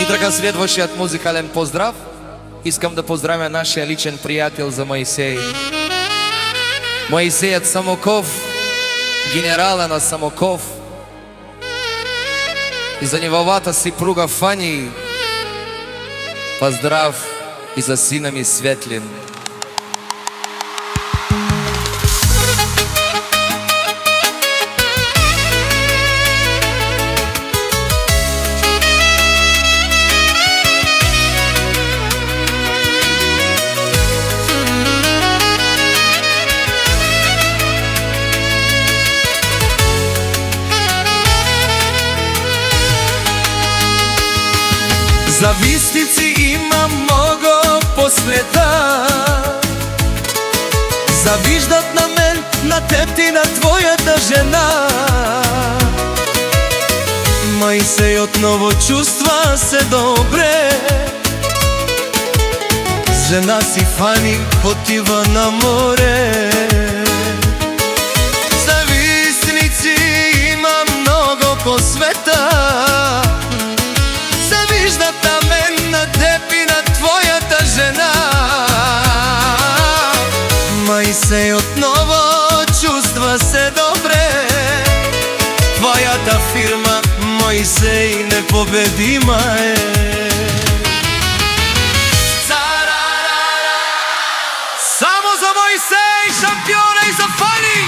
И така следващият музикален поздрав. Искам да поздравя нашия личен приятел за Моисей. Моисеят Самоков, генерала на Самоков. И за неговата си пруга Фани. Поздрав и за сина ми Светлин. Завистници има много по света. Завиждат на мен, на теб и на твоята жена. Моисей отново чувства се добре. Жена си Фани отива на море. Завистници има много по света. Завиждат на мен, на теб и на твоята жена. Моисей отново чувства се добре. Твоята фирма, Моисей, непобедима е. Само за Моисей, шампиона и за Фани.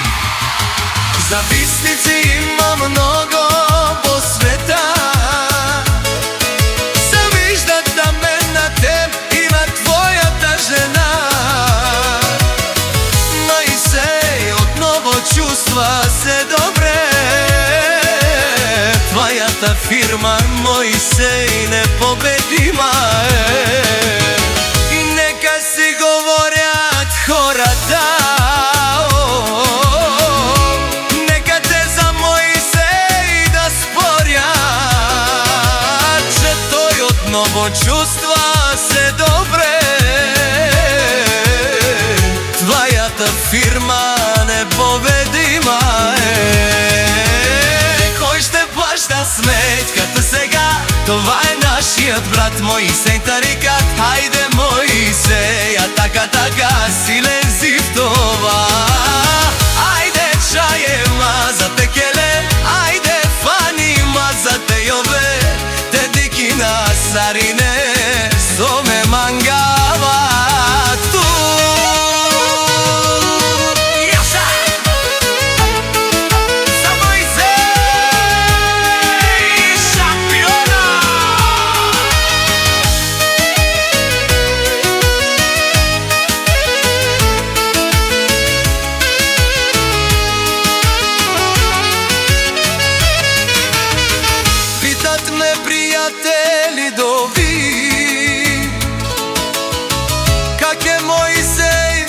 Завистници има много по света. Завиждат на мен, на теб и на твоята жена. Моисей отново чувства се добре. Твоята фирма, Моисей, непобедима е. И нека си говорят хората, нека те за Моисей да спорят, че той отново чувства се добре. Твоята фирма непобедима е. Кой ще плаща сметката сега? Това е нашият брат Моисей Тарикат. Хайде Моисей, така силен си в това. Айде чае мазате келе, айде Фани мазате йове. Те дики на сарине соме мангава ту. Приятели доби, как е Моисей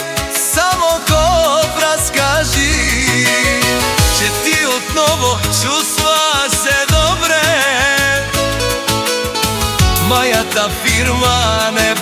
Самоков, разкажи, че ти отново чувства се добре. Моята фирма не